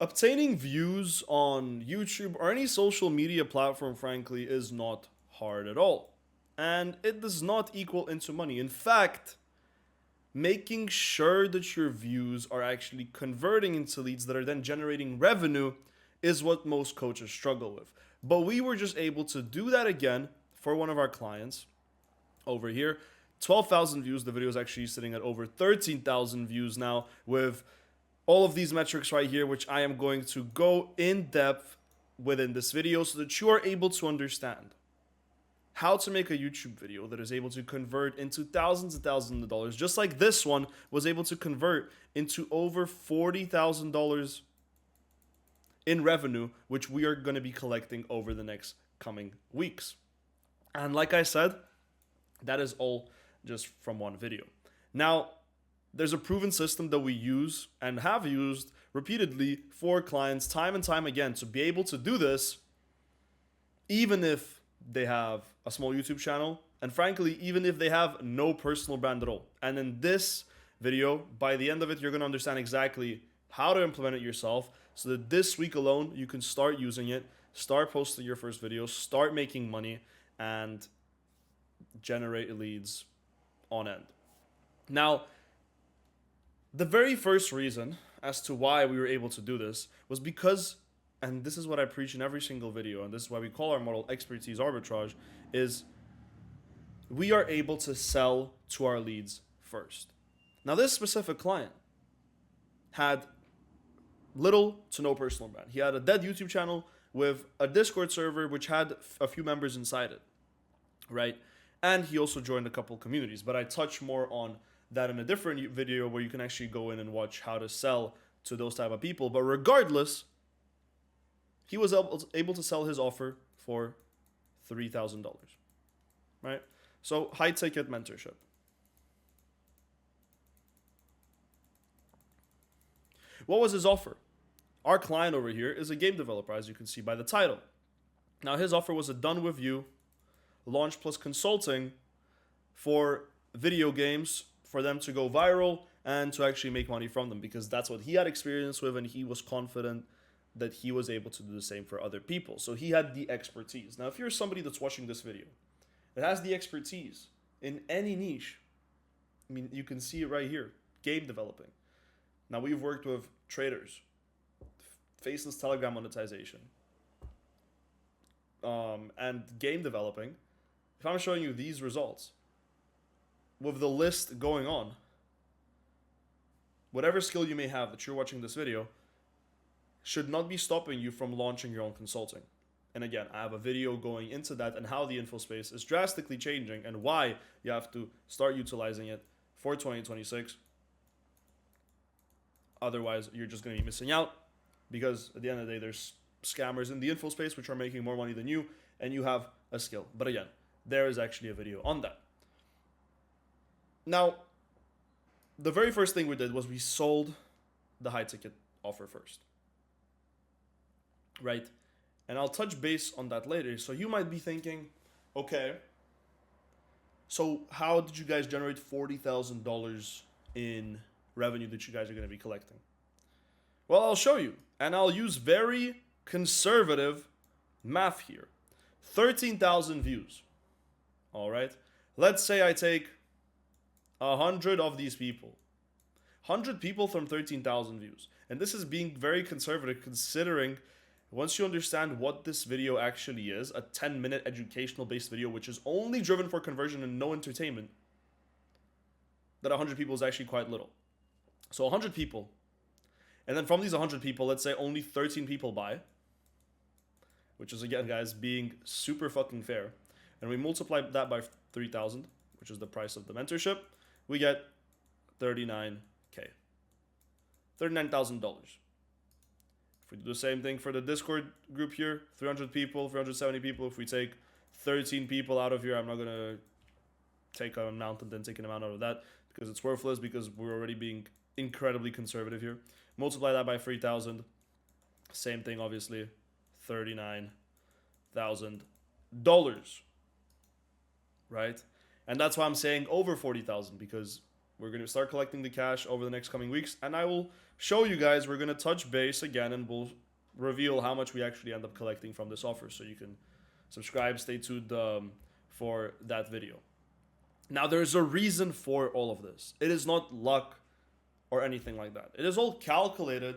Obtaining views on YouTube or any social media platform, frankly, is not hard at all. And it does not equal into money. In fact, making sure that your views are actually converting into leads that are then generating revenue is what most coaches struggle with. But we were just able to do that again for one of our clients over here. 12,000 views. The video is actually sitting at over 13,000 views now with all of these metrics right here, which I am going to go in depth within this video so that you are able to understand how to make a YouTube video that is able to convert into thousands and thousands of dollars, just like this one was able to convert into over $40,000 in revenue, which we are going to be collecting over the next coming weeks. And like I said, that is all just from one video. Now, there's a proven system that we use and have used repeatedly for clients time and time again to be able to do this, even if they have a small YouTube channel, and frankly, even if they have no personal brand at all. And in this video, by the end of it, you're going to understand exactly how to implement it yourself so that this week alone, you can start using it, start posting your first videos, start making money, and generate leads on end. Now, the very first reason as to why we were able to do this was because, and this is what I preach in every single video, and this is why we call our model expertise arbitrage, is we are able to sell to our leads first. Now, this specific client had little to no personal brand. He had a dead YouTube channel with a Discord server which had a few members inside it, right? And he also joined a couple communities, but I touch more on that in a different video where you can actually go in and watch how to sell to those type of people. But regardless, he was able to sell his offer for $3,000, right? So high ticket mentorship. What was his offer? Our client over here is a game developer, as you can see by the title. Now his offer was a done with you launch plus consulting for video games for them to go viral and to actually make money from them, because that's what he had experience with and he was confident that he was able to do the same for other people. So he had the expertise. Now, if you're somebody that's watching this video that has the expertise in any niche, I mean, you can see it right here, game developing. Now, we've worked with traders, faceless Telegram monetization, and game developing. If I'm showing you these results, with the list going on, whatever skill you may have that you're watching this video should not be stopping you from launching your own consulting. And again, I have a video going into that and how the info space is drastically changing and why you have to start utilizing it for 2026. Otherwise, you're just going to be missing out, because at the end of the day, there's scammers in the info space which are making more money than you, and you have a skill. But again, there is actually a video on that. Now, the very first thing we did was we sold the high ticket offer first, right? And I'll touch base on that later. So you might be thinking, okay, so how did you guys generate $40,000 in revenue that you guys are going to be collecting? Well, I'll show you, and I'll use very conservative math here. 13,000 views. All right. Let's say I take 100 of these people. 100 people from 13,000 views. And this is being very conservative, considering once you understand what this video actually is, a 10-minute educational based video which is only driven for conversion and no entertainment, that 100 people is actually quite little. So 100 people. And then from these 100 people, let's say only 13 people buy, which is, again, guys, being super fucking fair. And we multiply that by 3,000, which is the price of the mentorship, we get $39,000. $39,000. If we do the same thing for the Discord group here, 300 people, 370 people, if we take 13 people out of here, I'm not going to take an amount and then take an amount out of that because it's worthless, because we're already being incredibly conservative here. Multiply that by 3,000. Same thing, obviously. $39,000. Right? And that's why I'm saying over 40,000, because We're going to start collecting the cash over the next coming weeks, and I will show you guys. We're going to touch base again, and we'll reveal how much we actually end up collecting from this offer, so you can subscribe, stay tuned for that video. Now, there's a reason for all of this. It is not luck or anything like that. It is all calculated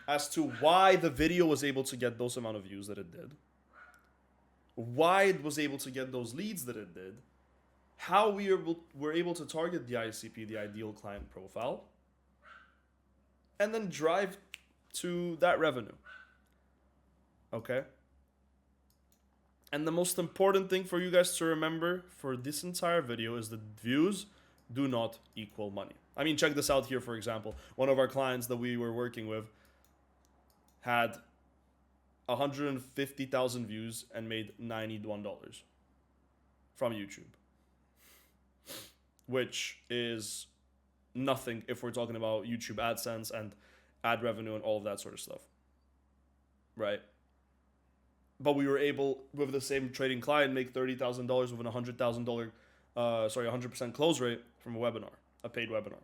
as to why the video was able to get those amount of views that it did, why it was able to get those leads that it did, how we were able to target the ICP, the ideal client profile, and then drive to that revenue. Okay? And the most important thing for you guys to remember for this entire video is that views do not equal money. I mean, check this out here, for example. One of our clients that we were working with had 150,000 views and made $91 from YouTube, which is nothing if we're talking about YouTube AdSense and ad revenue and all of that sort of stuff, right? But we were able, with the same trading client, make $30,000 with an $100% close rate from a webinar, a paid webinar,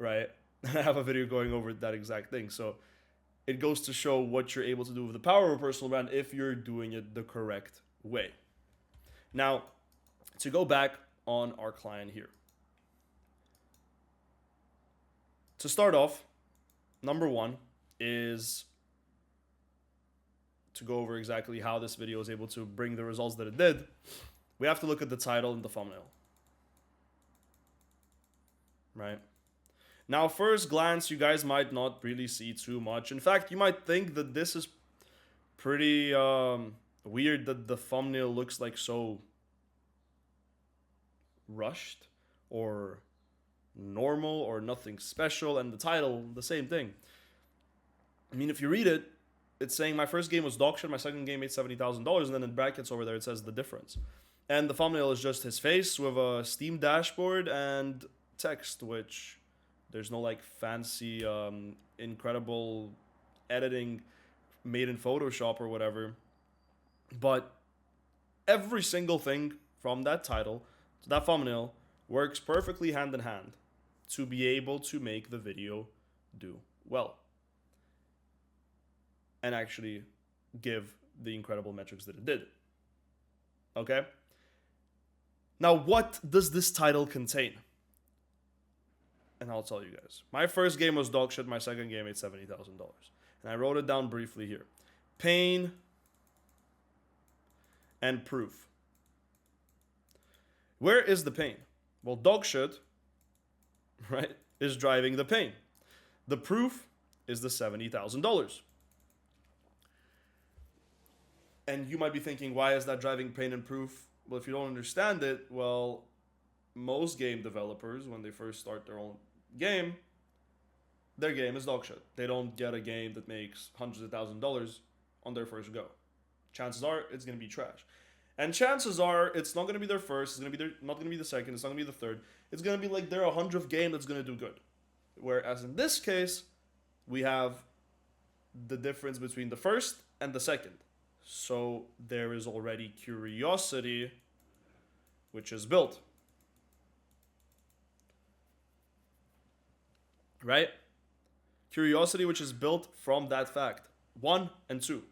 right? I have a video going over that exact thing. So it goes to show what you're able to do with the power of a personal brand if you're doing it the correct way. Now, to go back on our client here. To start off, number one is to go over exactly how this video is able to bring the results that it did. We have to look at the title and the thumbnail, right? Now, first glance, you guys might not really see too much. In fact, you might think that this is pretty weird that the thumbnail looks like so rushed or normal or nothing special, and the title, the same thing. I mean, if you read it, it's saying my first game was dog shit, my second game made $70,000, and then in brackets over there it says the difference. And the thumbnail is just his face with a Steam dashboard and text, which there's no like fancy, incredible editing made in Photoshop or whatever. But every single thing from that title to that thumbnail works perfectly hand in hand to be able to make the video do well and actually give the incredible metrics that it did. Okay? Now, what does this title contain? And I'll tell you guys. My first game was dog shit, my second game made $70,000. And I wrote it down briefly here. Pain and proof. Where is the pain? Well, dog shit, right, is driving the pain. The proof is the $70,000. And you might be thinking, why is that driving pain and proof? Well, if you don't understand it, well, most game developers, when they first start their own game, their game is dog shit. They don't get a game that makes hundreds of thousands of dollars on their first go. Chances are it's going to be trash. And chances are it's not going to be their first, it's going to be not going to be the second, it's not going to be the third. It's going to be like their 100th game that's going to do good. Whereas in this case, we have the difference between the first and the second. So there is already curiosity, which is built. Right? Curiosity, which is built from that fact. 1 and 2.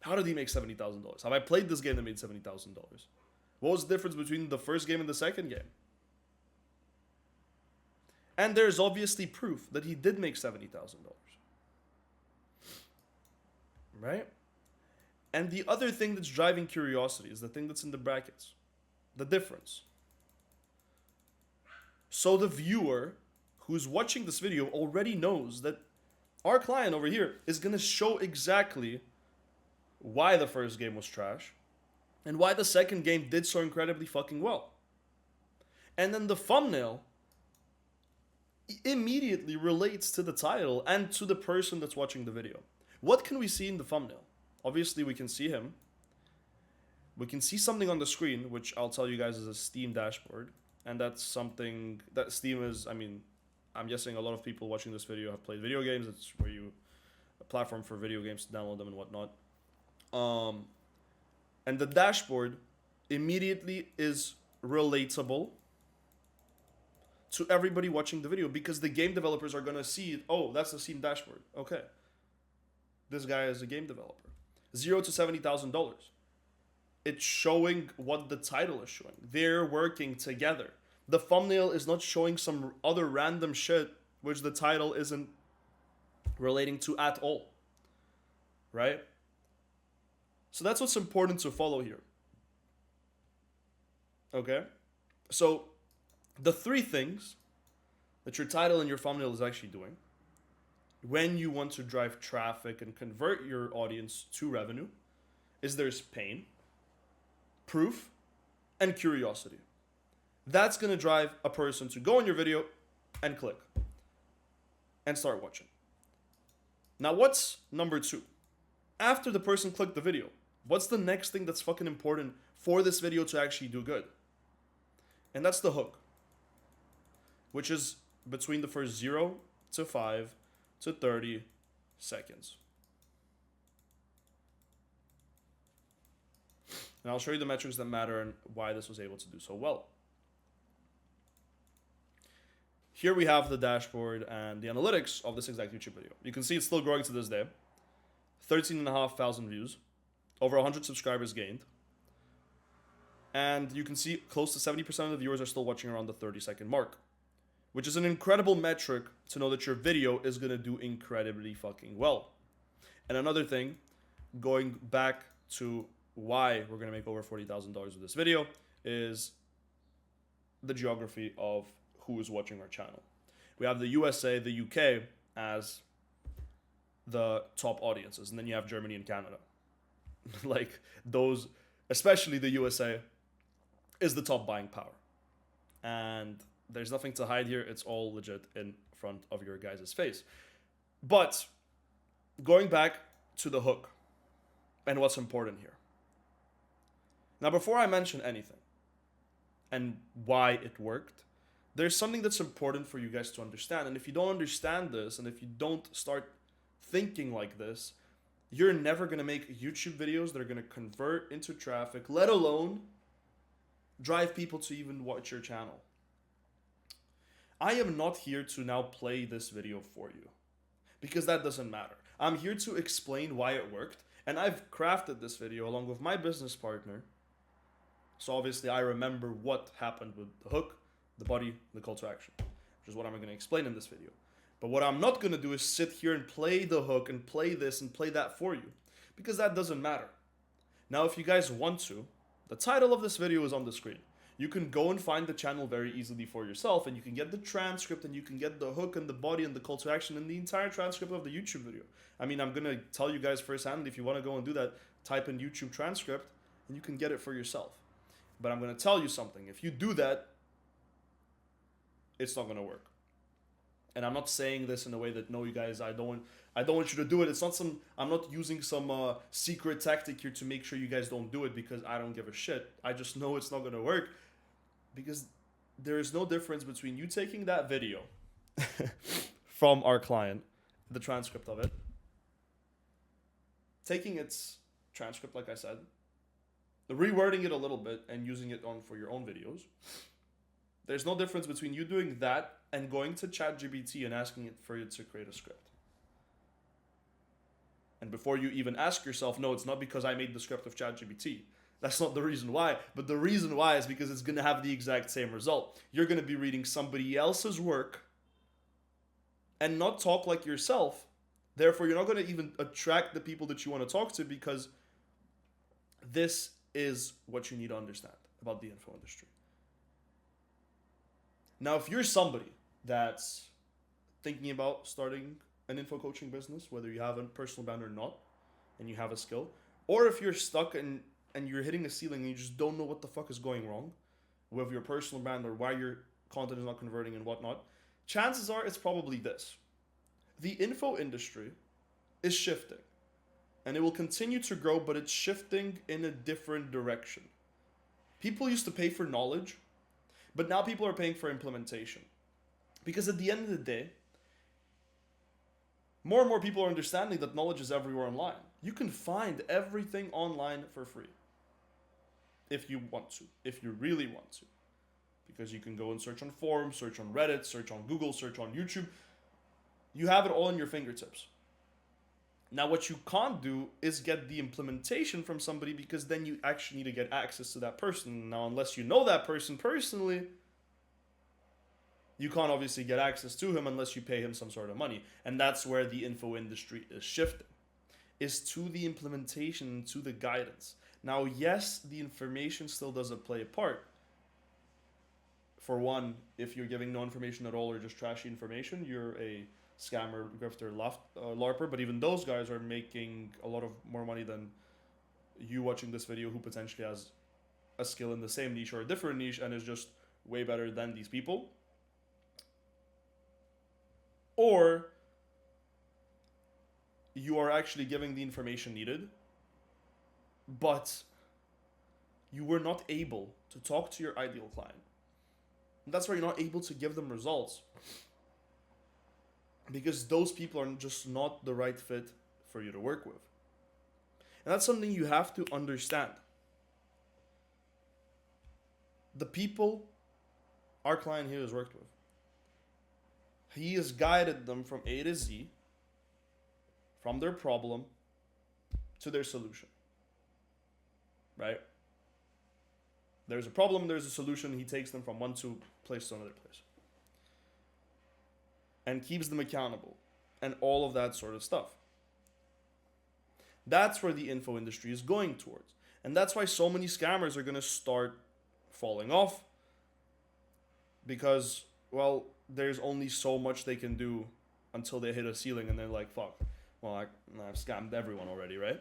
How did he make $70,000? Have I played this game that made $70,000? What was the difference between the first game and the second game? And there's obviously proof that he did make $70,000. Right? And the other thing that's driving curiosity is the thing that's in the brackets. The difference. So the viewer who's watching this video already knows that our client over here is going to show exactly why the first game was trash and why the second game did so incredibly fucking well. And then the thumbnail immediately relates to the title and to the person that's watching the video. What can we see in the thumbnail? Obviously, we can see him. We can see something on the screen, which I'll tell you guys is a Steam dashboard. And that's something that Steam is, I mean, I'm guessing a lot of people watching this video have played video games. It's where a platform for video games to download them and whatnot. And the dashboard immediately is relatable to everybody watching the video because the game developers are going to see, oh, that's the Steam dashboard. Okay. This guy is a game developer. $0 to $70,000. It's showing what the title is showing. They're working together. The thumbnail is not showing some other random shit which the title isn't relating to at all. Right? So that's what's important to follow here. Okay? So the three things that your title and your thumbnail is actually doing when you want to drive traffic and convert your audience to revenue is there's pain, proof, and curiosity. That's going to drive a person to go on your video and click and start watching. Now, what's number two? After the person clicked the video, what's the next thing that's fucking important for this video to actually do good? And that's the hook, which is between the first 0 to 5 to 30 seconds. And I'll show you the metrics that matter and why this was able to do so well. Here we have the dashboard and the analytics of this exact YouTube video. You can see it's still growing to this day. 13,500 views, over 100 subscribers gained. And you can see close to 70% of the viewers are still watching around the 30-second mark, which is an incredible metric to know that your video is going to do incredibly fucking well. And another thing, going back to why we're going to make over $40,000 with this video, is the geography of who is watching our channel. We have the USA, the UK as the top audiences, and then you have Germany and Canada. Like those, especially the USA, is the top buying power. And there's nothing to hide here. It's all legit in front of your guys' face. But going back to the hook and what's important here. Now, before I mention anything and why it worked, there's something that's important for you guys to understand. And if you don't understand this, and if you don't start thinking like this, you're never going to make YouTube videos that are going to convert into traffic, let alone drive people to even watch your channel. I am not here to now play this video for you because that doesn't matter. I'm here to explain why it worked, and I've crafted this video along with my business partner. So obviously I remember what happened with the hook, the body, the call to action, which is what I'm going to explain in this video. But what I'm not going to do is sit here and play the hook and play this and play that for you, because that doesn't matter. Now, if you guys want to, the title of this video is on the screen. You can go and find the channel very easily for yourself, and you can get the transcript, and you can get the hook and the body and the call to action and the entire transcript of the YouTube video. I mean, I'm going to tell you guys firsthand, if you want to go and do that, type in YouTube transcript, and you can get it for yourself. But I'm going to tell you something. If you do that, it's not going to work. And I'm not saying this in a way that, no, you guys, I don't want you to do it. It's not some, I'm not using some secret tactic here to make sure you guys don't do it because I don't give a shit. I just know it's not going to work because there is no difference between you taking that video from our client, the transcript of it, taking its transcript, like I said, rewording it a little bit and using it on for your own videos. There's no difference between you doing that and going to ChatGPT and asking it for it to create a script. And before you even ask yourself, no, it's not because I made the script of ChatGPT. That's not the reason why. But the reason why is because it's going to have the exact same result. You're going to be reading somebody else's work and not talk like yourself. Therefore, you're not going to even attract the people that you want to talk to, because this is what you need to understand about the info industry. Now, if you're somebody that's thinking about starting an info coaching business, whether you have a personal brand or not, and you have a skill, or if you're stuck and you're hitting a ceiling and you just don't know what the fuck is going wrong with your personal brand or why your content is not converting and whatnot, chances are it's probably this. The info industry is shifting, and it will continue to grow, but it's shifting in a different direction. People used to pay for knowledge, but now people are paying for implementation. Because at the end of the day, more and more people are understanding that knowledge is everywhere online. You can find everything online for free. If you want to. If you really want to. because you can go and search on forums, search on Reddit, search on Google, search on YouTube. You have it all in your fingertips. Now, what you can't do is get the implementation from somebody, because then you actually need to get access to that person. Now, unless you know that person personally, you can't obviously get access to him unless you pay him some sort of money. And that's where the info industry is shifting, is to the implementation, to the guidance. Now, yes, the information still doesn't play a part. For one, if you're giving no information at all or just trashy information, you're a scammer, grifter, LARPer. But even those guys are making a lot of more money than you watching this video, who potentially has a skill in the same niche or a different niche and is just way better than these people. Or you are actually giving the information needed, but you were not able to talk to your ideal client. And that's why you're not able to give them results, because those people are just not the right fit for you to work with. And that's something you have to understand. The people our client here has worked with, he has guided them from A to Z, from their problem to their solution. Right? There's a problem, there's a solution. He takes them from one place to another place. And keeps them accountable. And all of that sort of stuff. That's where the info industry is going towards. And that's why so many scammers are going to start falling off. Because, well, there's only so much they can do until they hit a ceiling and they're like, fuck, well, I've scammed everyone already, right?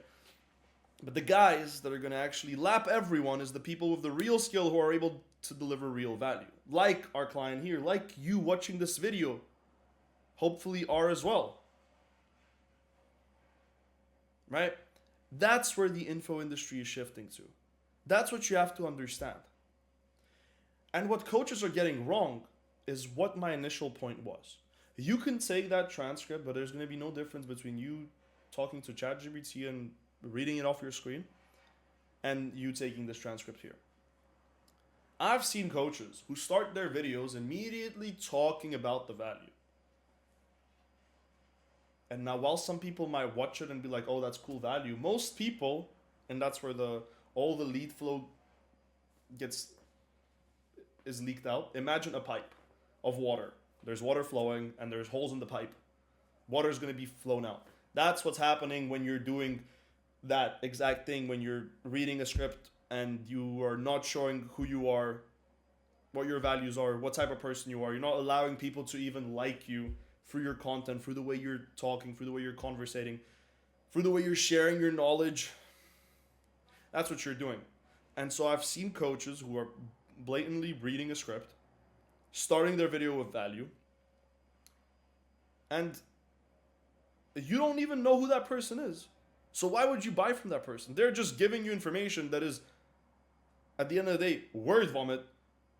But the guys that are going to actually lap everyone is the people with the real skill who are able to deliver real value. Like our client here, like you watching this video, hopefully are as well. Right? That's where the info industry is shifting to. That's what you have to understand. And what coaches are getting wrong is what my initial point was. You can take that transcript, but there's going to be no difference between you talking to ChatGPT and reading it off your screen and you taking this transcript here. I've seen coaches who start their videos immediately talking about the value. And now, while some people might watch it and be like, oh, that's cool value, most people, and that's where all the lead flow is leaked out. Imagine a pipe of water. There's water flowing and there's holes in the pipe. Water is going to be flown out. That's what's happening when you're doing that exact thing, when you're reading a script and you are not showing who you are, what your values are, what type of person you are. You're not allowing people to even like you through your content, through the way you're talking, through the way you're conversating, through the way you're sharing your knowledge. That's what you're doing. And so I've seen coaches who are blatantly reading a script, starting their video with value, and you don't even know who that person is. So why would you buy from that person? They're just giving you information that is, at the end of the day, word vomit,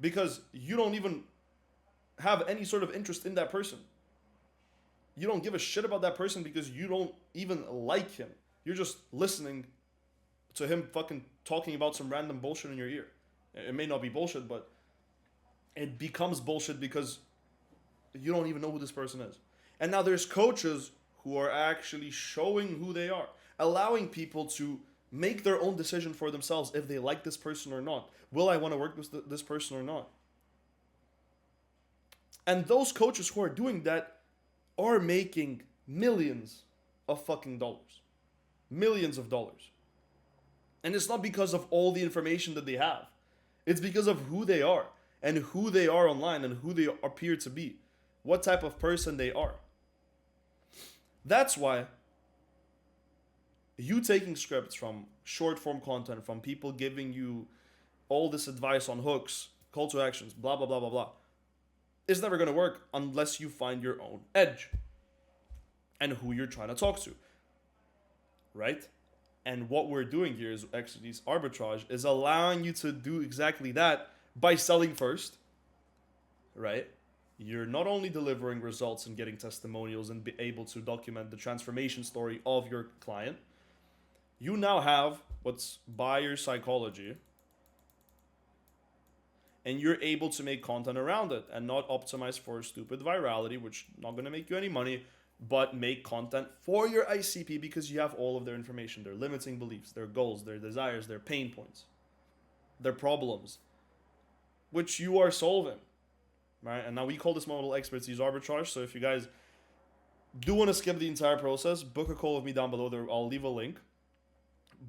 because you don't even have any sort of interest in that person. You don't give a shit about that person because you don't even like him. You're just listening to him fucking talking about some random bullshit in your ear. It may not be bullshit, but it becomes bullshit because you don't even know who this person is. And now there's coaches who are actually showing who they are, allowing people to make their own decision for themselves if they like this person or not. Will I want to work with this person or not? And those coaches who are doing that are making millions of fucking dollars. Millions of dollars. And it's not because of all the information that they have. It's because of who they are and who they are online and who they appear to be. What type of person they are. That's why you taking scripts from short form content, from people giving you all this advice on hooks, call to actions, blah, blah, blah, blah, blah, is never going to work unless you find your own edge and who you're trying to talk to. Right? And what we're doing here is Exodus Arbitrage is allowing you to do exactly that by selling first. Right? You're not only delivering results and getting testimonials and be able to document the transformation story of your client, you now have what's buyer psychology. and you're able to make content around it and not optimize for stupid virality, which not going to make you any money, but make content for your ICP because you have all of their information, their limiting beliefs, their goals, their desires, their pain points, their problems, which you are solving, right? And now we call this model expertise arbitrage. So if you guys do want to skip the entire process, book a call with me down below. There, I'll leave a link.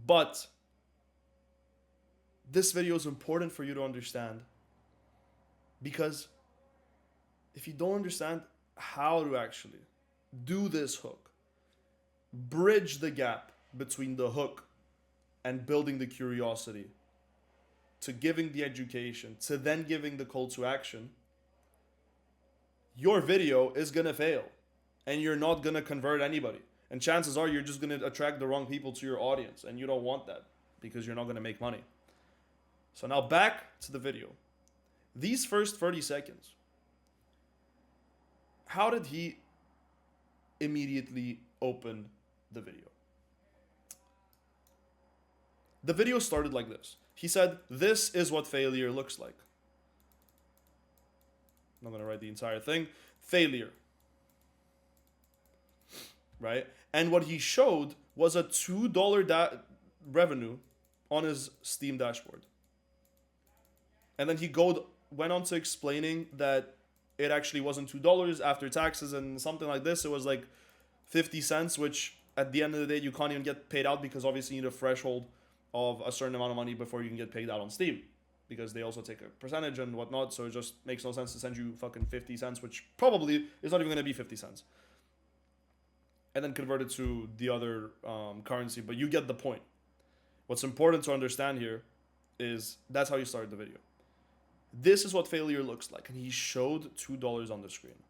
But this video is important for you to understand, because if you don't understand how to actually do this hook, bridge the gap between the hook and building the curiosity, to giving the education, to then giving the call to action, your video is gonna fail and you're not gonna convert anybody. And chances are you're just gonna attract the wrong people to your audience, and you don't want that because you're not gonna make money. So now back to the video. These first 30 seconds, how did he immediately open the video? The video started like this. He said, "This is what failure looks like." I'm not going to write the entire thing. Failure. Right? And what he showed was a $2 revenue on his Steam dashboard. And then he went on to explaining that it actually wasn't $2 after taxes and something like this. It was like 50 cents, which at the end of the day, you can't even get paid out because obviously you need a threshold of a certain amount of money before you can get paid out on Steam, because they also take a percentage and whatnot. So it just makes no sense to send you fucking 50 cents, which probably is not even going to be 50 cents. And then convert it to the other currency. But you get the point. What's important to understand here is that's how you started the video. This is what failure looks like. And he showed $2 on the screen.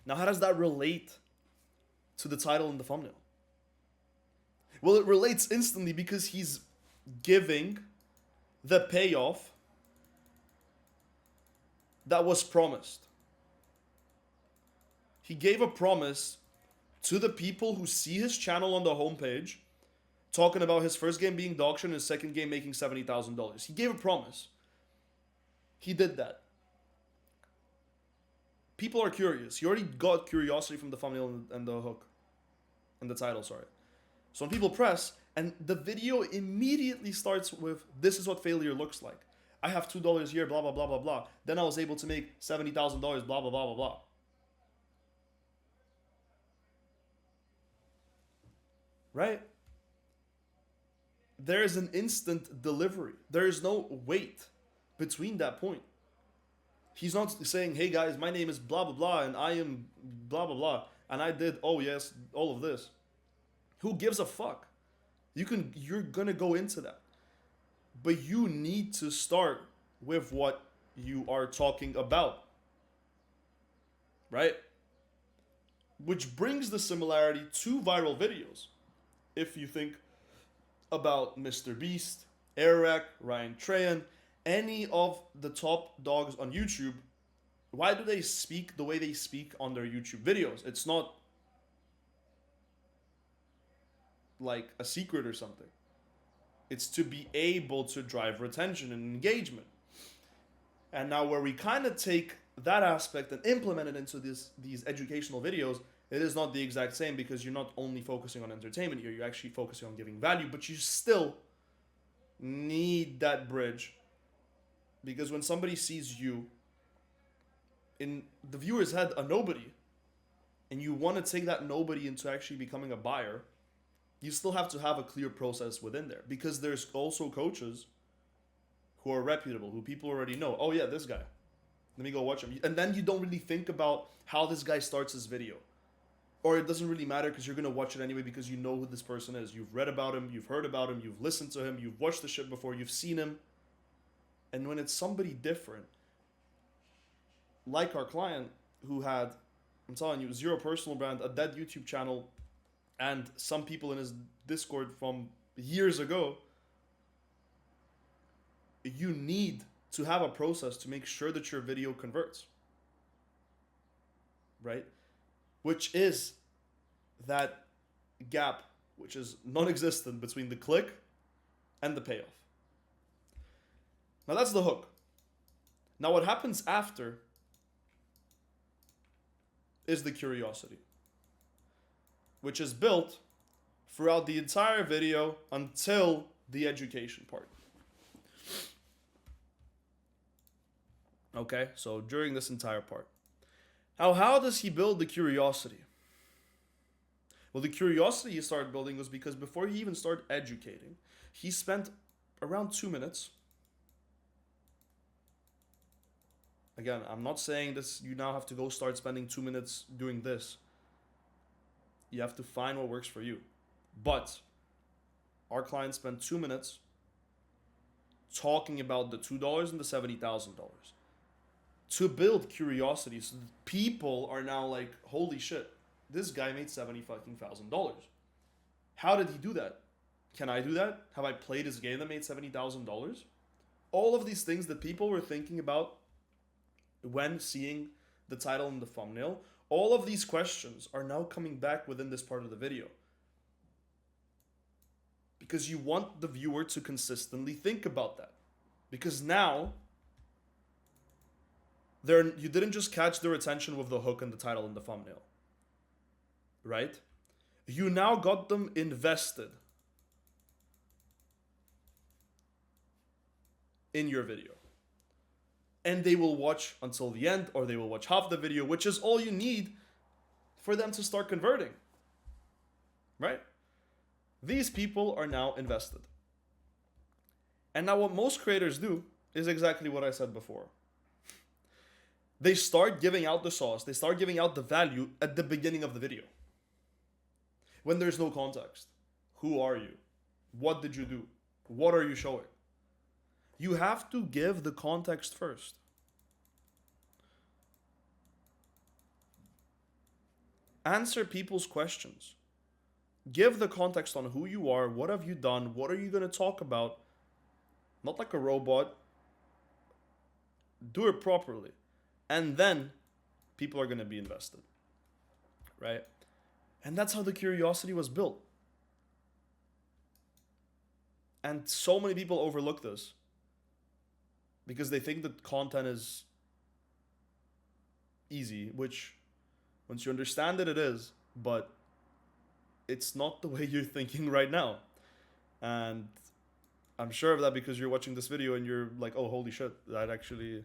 Now, how does that relate to the title and the thumbnail? Well, it relates instantly because he's giving the payoff that was promised. He gave a promise to the people who see his channel on the homepage, talking about his first game being dog shit and his second game making $70,000. He gave a promise. He did that. People are curious. He already got curiosity from the thumbnail and the hook. And the title, sorry. So when people press, and the video immediately starts with, "This is what failure looks like. I have $2 here, blah, blah, blah, blah, blah. Then I was able to make $70,000, blah, blah, blah, blah, blah." Right? There is an instant delivery. There is no wait between that point. He's not saying, "Hey guys, my name is blah, blah, blah, and I am blah, blah, blah, and I did, oh yes, all of this." Who gives a fuck? You're gonna go into that. But you need to start with what you are talking about. Right? Which brings the similarity to viral videos. If you think about Mr. Beast, Eric, Ryan Trahan, any of the top dogs on YouTube, why do they speak the way they speak on their YouTube videos? It's not like a secret or something. It's to be able to drive retention and engagement. And now where we kind of take that aspect and implement it into these educational videos, it is not the exact same, because you're not only focusing on entertainment here, you're actually focusing on giving value, but you still need that bridge. Because when somebody sees you in the viewer's head, a nobody, and you want to take that nobody into actually becoming a buyer, you still have to have a clear process within there, because there's also coaches who are reputable, who people already know. Oh yeah, this guy. Let me go watch him. And then you don't really think about how this guy starts his video. Or it doesn't really matter because you're going to watch it anyway because you know who this person is. You've read about him, you've heard about him, you've listened to him, you've watched the shit before, you've seen him. And when it's somebody different, like our client who had, I'm telling you, zero personal brand, a dead YouTube channel, and some people in his Discord from years ago, you need to have a process to make sure that your video converts. Right? Which is that gap, which is non-existent between the click and the payoff. Now that's the hook. Now, what happens after is the curiosity, which is built throughout the entire video until the education part. Okay, so during this entire part. Now, how does he build the curiosity? Well, the curiosity he started building was because before he even started educating, he spent around 2 minutes. Again, I'm not saying this, you now have to go start spending 2 minutes doing this. You have to find what works for you. But our client spent 2 minutes talking about the $2 and the $70,000 to build curiosity. So people are now like, holy shit, this guy made $70,000. How did he do that? Can I do that? Have I played his game that made $70,000? All of these things that people were thinking about when seeing the title and the thumbnail, all of these questions are now coming back within this part of the video. Because you want the viewer to consistently think about that. Because now, you didn't just catch their attention with the hook and the title and the thumbnail. Right? You now got them invested in your video. And they will watch until the end, or they will watch half the video, which is all you need for them to start converting. Right? These people are now invested. And now what most creators do is exactly what I said before. They start giving out the sauce, they start giving out the value at the beginning of the video. When there's no context. Who are you? What did you do? What are you showing? You have to give the context first. Answer people's questions. Give the context on who you are, what have you done, what are you going to talk about. Not like a robot. Do it properly. And then people are going to be invested. Right? And that's how the curiosity was built. And so many people overlook this. Because they think that content is easy, which once you understand it, it is, but it's not the way you're thinking right now. And I'm sure of that because you're watching this video and you're like, oh, holy shit, that actually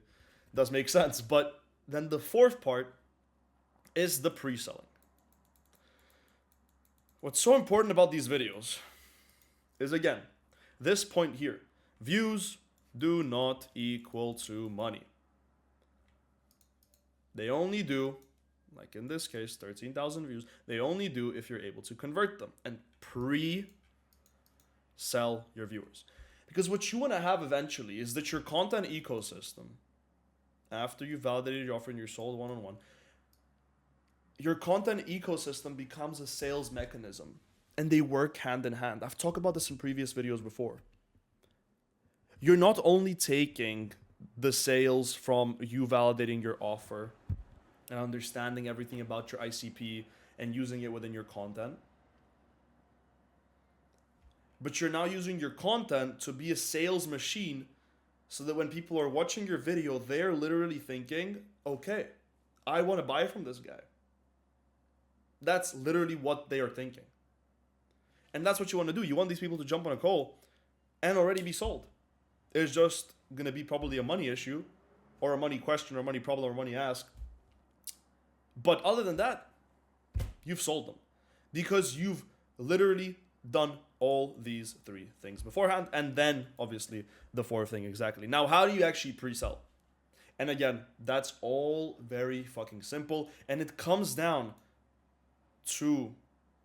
does make sense. But then the fourth part is the pre-selling. What's so important about these videos is, again, this point here. Views do not equal to money. They only do, like in this case, 13,000 views. They only do if you're able to convert them and pre-sell your viewers. Because what you want to have eventually is that your content ecosystem, after you've validated your offer and you're sold one-on-one, your content ecosystem becomes a sales mechanism and they work hand in hand. I've talked about this in previous videos before. You're not only taking the sales from you validating your offer and understanding everything about your ICP and using it within your content, but you're now using your content to be a sales machine so that when people are watching your video, they're literally thinking, okay, I want to buy from this guy. That's literally what they are thinking. And that's what you want to do. You want these people to jump on a call and already be sold. It's just going to be probably a money issue or a money question or a money problem or money ask. But other than that, you've sold them because you've literally done all these three things beforehand. And then obviously the fourth thing exactly. Now, how do you actually pre-sell? And again, that's all very fucking simple. And it comes down to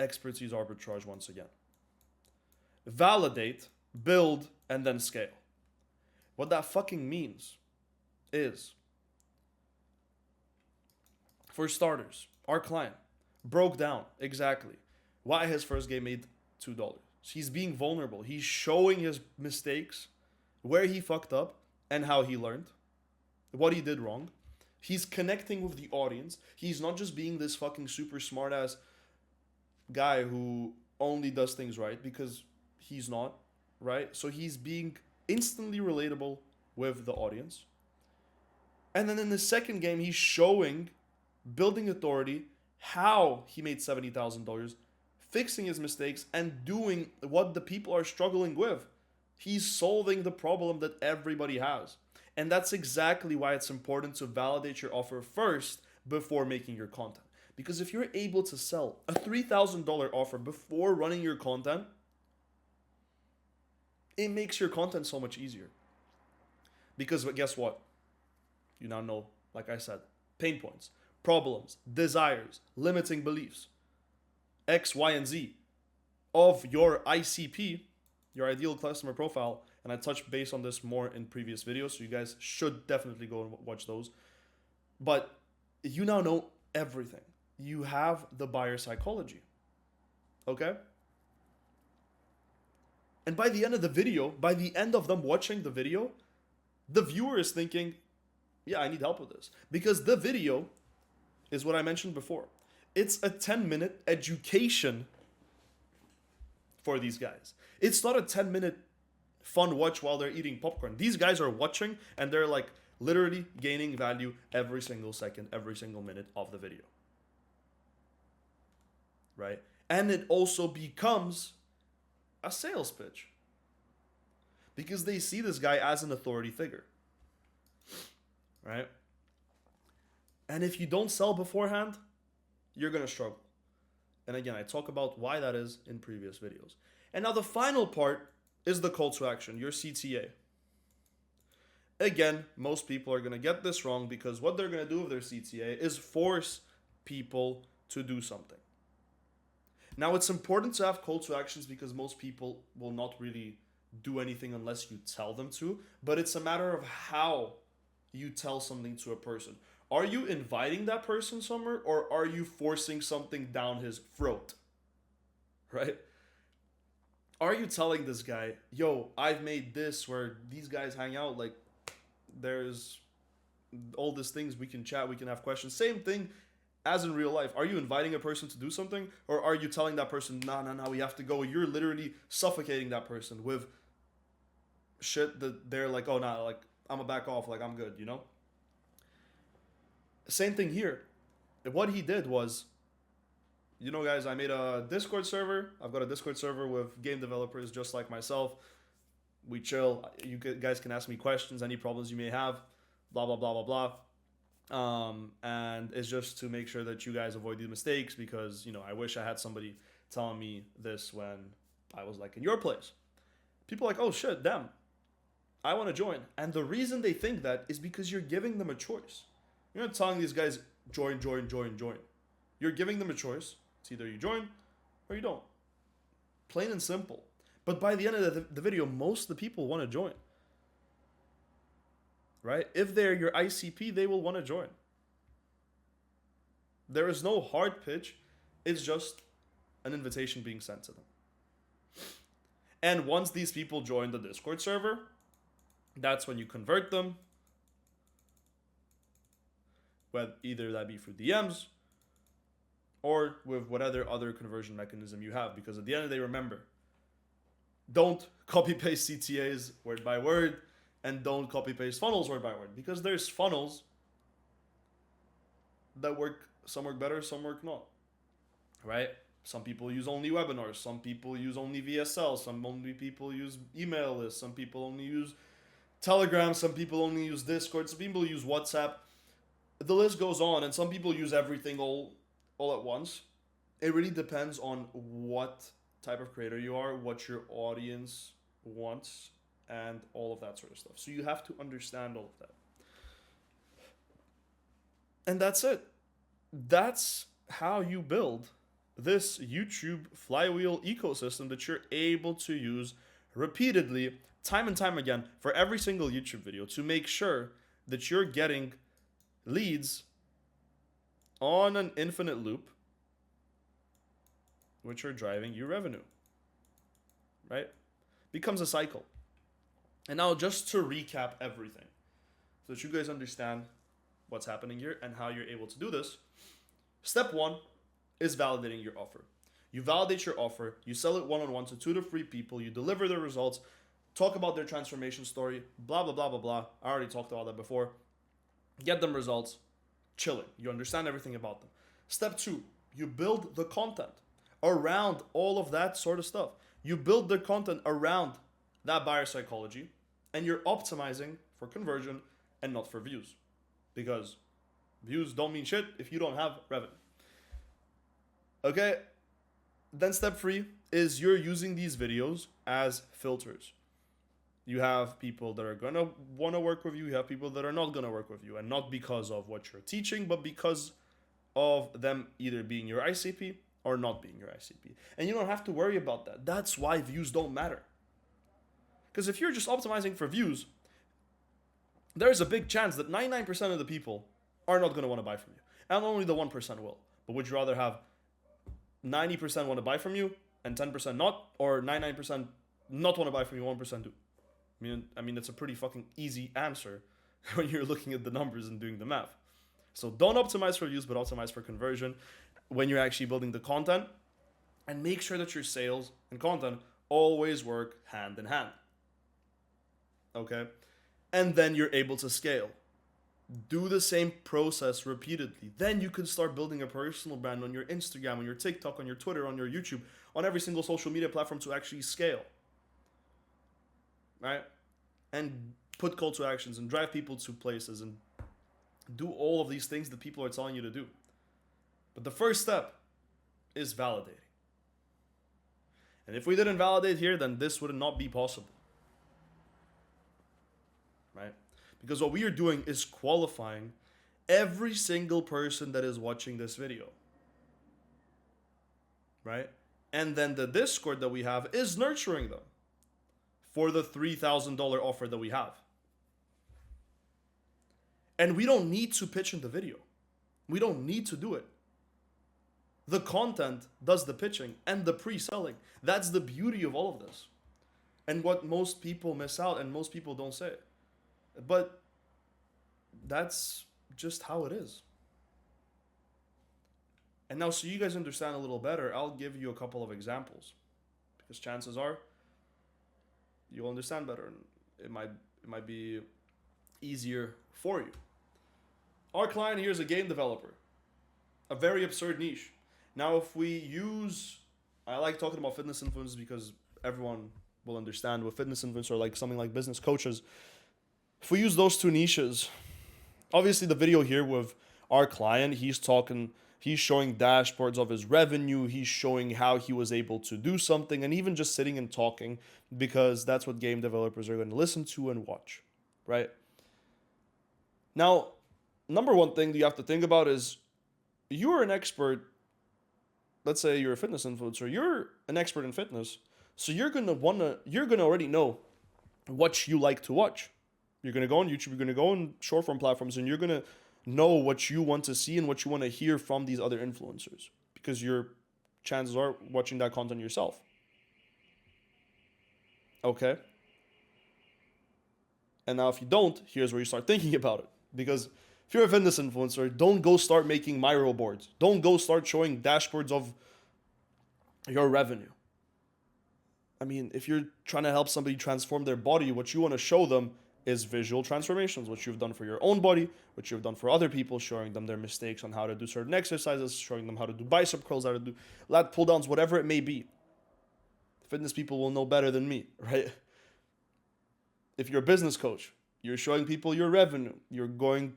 expertise arbitrage once again. Validate, build, and then scale. What that fucking means is, for starters, our client broke down exactly why his first game made $2. He's being vulnerable. He's showing his mistakes, where he fucked up, and how he learned, what he did wrong. He's connecting with the audience. He's not just being this fucking super smart ass guy who only does things right, because he's not, right? So he's being instantly relatable with the audience. And then in the second game, he's showing, building authority, how he made $70,000, fixing his mistakes, and doing what the people are struggling with. He's solving the problem that everybody has. And that's exactly why it's important to validate your offer first before making your content. Because if you're able to sell a $3,000 offer before running your content, it makes your content so much easier. Because guess what? You now know, like I said, pain points, problems, desires, limiting beliefs, X, Y, and Z of your ICP, your ideal customer profile. And I touched base on this more in previous videos, so you guys should definitely go and watch those. But you now know everything. You have the buyer psychology. Okay? And by the end of the video, by the end of them watching the video, the viewer is thinking, yeah, I need help with this. Because the video is what I mentioned before. It's a 10-minute education for these guys. It's not a 10-minute fun watch while they're eating popcorn. These guys are watching and they're like literally gaining value every single second, every single minute of the video. Right? And it also becomes a sales pitch. Because they see this guy as an authority figure. Right? And if you don't sell beforehand, you're going to struggle. And again, I talk about why that is in previous videos. And now the final part is the call to action, your CTA. Again, most people are going to get this wrong because what they're going to do with their CTA is force people to do something. Now, it's important to have call to actions because most people will not really do anything unless you tell them to, but it's a matter of how you tell something to a person. Are you inviting that person somewhere, or are you forcing something down his throat? Right? Are you telling this guy, yo, I've made this where these guys hang out, like there's all these things, we can chat, we can have questions. Same thing as in real life. Are you inviting a person to do something, or are you telling that person, no, we have to go? You're literally suffocating that person with shit that they're like, oh, nah, like I'm gonna back off, like I'm good, you know? Same thing here. What he did was, you know, guys, I made a Discord server. I've got a Discord server with game developers just like myself. We chill. You guys can ask me questions, any problems you may have, blah, blah, blah, blah, blah. And it's just to make sure that you guys avoid these mistakes because, you know, I wish I had somebody telling me this when I was like in your place. People are like, oh shit, damn, I want to join. And the reason they think that is because you're giving them a choice. You're not telling these guys, join. You're giving them a choice. It's either you join or you don't. Plain and simple. But by the end of the video, most of the people want to join. Right? If they're your ICP, they will want to join. There is no hard pitch. It's just an invitation being sent to them. And once these people join the Discord server, that's when you convert them. Whether either that be through DMs or with whatever other conversion mechanism you have. Because at the end of the day, remember, don't copy-paste CTAs word by word, and don't copy-paste funnels word by word. Because there's funnels that work, some work better, some work not. Right? Some people use only webinars, some people use only VSL, some only people use email lists, some people only use Telegram, some people only use Discord, some people use WhatsApp. The list goes on, and some people use everything all at once. It really depends on what type of creator you are, what your audience wants, and all of that sort of stuff. So you have to understand all of that. And that's it. That's how you build this YouTube flywheel ecosystem that you're able to use repeatedly, time and time again, for every single YouTube video to make sure that you're getting leads on an infinite loop, which are driving you revenue, right? Becomes a cycle. And now just to recap everything, so that you guys understand what's happening here and how you're able to do this. Step one is validating your offer. You validate your offer, you sell it one-on-one to 2 to 3 people, you deliver the results, talk about their transformation story, blah, blah, blah, blah, blah. I already talked about that before. get them results, chilling. You understand everything about them. Step two, you build the content around all of that sort of stuff. You build the content around that buyer psychology, and you're optimizing for conversion and not for views. Because views don't mean shit if you don't have revenue. Okay? Then step three is you're using these videos as filters. You have people that are gonna wanna work with you, you have people that are not gonna work with you, and not because of what you're teaching, but because of them either being your ICP or not being your ICP. And you don't have to worry about that. That's why views don't matter. Because if you're just optimizing for views, there's a big chance that 99% of the people are not going to want to buy from you. And only the 1% will. But would you rather have 90% want to buy from you and 10% not? Or 99% not want to buy from you, 1% do? I mean, it's a pretty fucking easy answer when you're looking at the numbers and doing the math. So don't optimize for views, but optimize for conversion when you're actually building the content. And make sure that your sales and content always work hand in hand. Okay? And then you're able to scale. Do the same process repeatedly. Then you can start building a personal brand on your Instagram, on your TikTok, on your Twitter, on your YouTube, on every single social media platform to actually scale. Right? And put call to actions and drive people to places and do all of these things that people are telling you to do. But the first step is validating. And if we didn't validate here, then this would not be possible. Right? Because what we are doing is qualifying every single person that is watching this video. Right? And then the Discord that we have is nurturing them for the $3,000 offer that we have. And we don't need to pitch in the video. We don't need to do it. The content does the pitching and the pre-selling. That's the beauty of all of this. And what most people miss out and most people don't say. But that's just how it is. And now, so you guys understand a little better, I'll give you a couple of examples. Because chances are, you'll understand better and it might be easier for you. Our client here is a game developer. A very absurd niche. Now, if we use, I like talking about fitness influencers because everyone will understand what fitness influencers are, like something like business coaches. If we use those two niches, obviously the video here with our client, he's showing dashboards of his revenue, he's showing how he was able to do something, and even just sitting and talking, because that's what game developers are going to listen to and watch, right? Now, number one thing that you have to think about is you're an expert. Let's say you're a fitness influencer, you're an expert in fitness, so you're gonna already know what you like to watch. You're gonna go on YouTube, you're gonna go on short form platforms, and you're gonna know what you want to see and what you want to hear from these other influencers, because your chances are watching that content yourself. Okay? And now if you don't, here's where you start thinking about it. Because if you're a fitness influencer, don't go start making Miro boards. Don't go start showing dashboards of your revenue. I mean, if you're trying to help somebody transform their body, what you want to show them is visual transformations, what you've done for your own body, what you've done for other people, showing them their mistakes on how to do certain exercises, showing them how to do bicep curls, how to do lat pull downs, whatever it may be. Fitness people will know better than me, right? If you're a business coach, you're showing people your revenue, you're going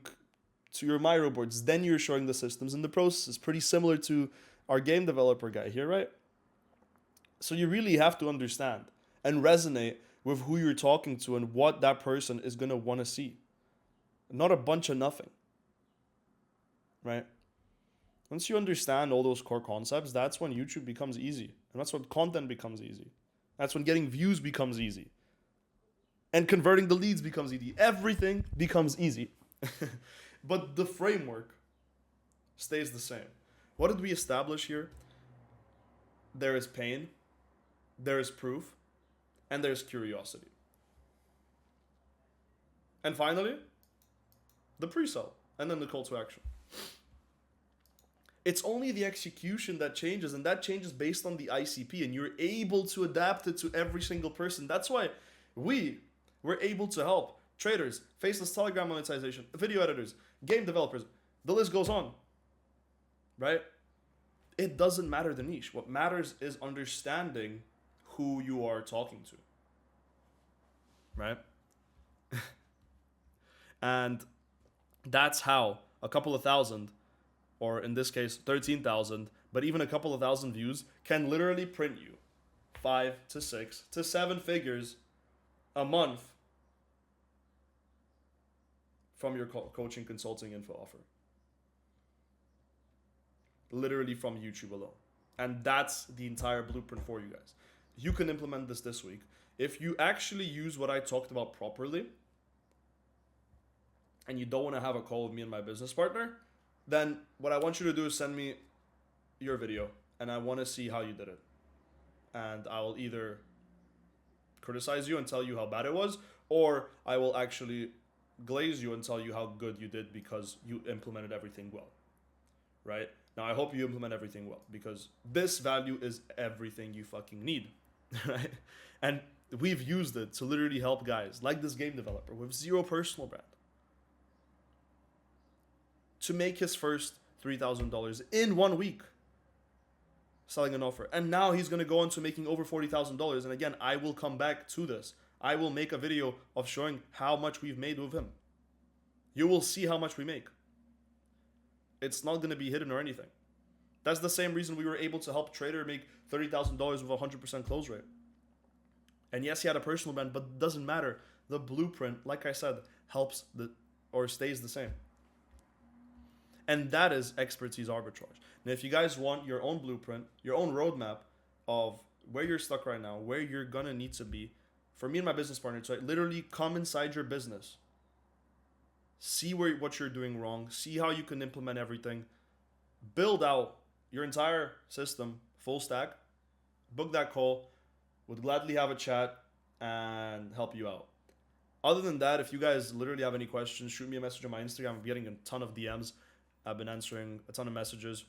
to your Miro boards, then you're showing the systems and the processes. Pretty similar to our game developer guy here, right? So you really have to understand and resonate with who you're talking to and what that person is going to want to see. Not a bunch of nothing, right? Once you understand all those core concepts, that's when YouTube becomes easy. And that's when content becomes easy. That's when getting views becomes easy. And converting the leads becomes easy. Everything becomes easy. But the framework stays the same. What did we establish here? There is pain, there is proof, and there's curiosity. And finally, the pre-sell, and then the call to action. It's only the execution that changes, and that changes based on the ICP, and you're able to adapt it to every single person. That's why we're able to help traders, faceless Telegram monetization, video editors, game developers. The list goes on, right? It doesn't matter the niche. What matters is understanding who you are talking to, right? And that's how a couple of thousand, or in this case, 13,000, but even a couple of thousand views can literally print you 5 to 6 to 7 figures a month from your coaching, consulting, info offer. Literally from YouTube alone. And that's the entire blueprint for you guys. You can implement this week. If you actually use what I talked about properly, and you don't want to have a call with me and my business partner, then what I want you to do is send me your video, and I want to see how you did it. And I will either criticize you and tell you how bad it was, or I will actually glaze you and tell you how good you did because you implemented everything well, right? Now, I hope you implement everything well, because this value is everything you fucking need, right? And we've used it to literally help guys like this game developer with zero personal brand to make his first $3,000 in 1 week selling an offer. And now he's going to go into making over $40,000. And again, I will come back to this. I will make a video of showing how much we've made with him. You will see how much we make. It's not going to be hidden or anything. That's the same reason we were able to help Trader make $30,000 with a 100% close rate. And yes, he had a personal brand, but it doesn't matter. The blueprint, like I said, helps or stays the same. And that is expertise arbitrage. Now, if you guys want your own blueprint, your own roadmap of where you're stuck right now, where you're going to need to be, for me and my business partner, to literally come inside your business, see what you're doing wrong, see how you can implement everything, build out your entire system, full stack, book that call, would gladly have a chat and help you out. Other than that, if you guys literally have any questions, shoot me a message on my Instagram. I'm getting a ton of DMs. I've been answering a ton of messages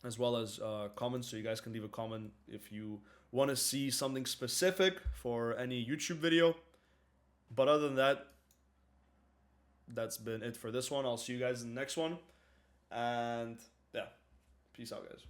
as well as comments, so you guys can leave a comment if you want to see something specific for any YouTube video. But other than that, that's been it for this one. I'll see you guys in the next one. And yeah, peace out, guys.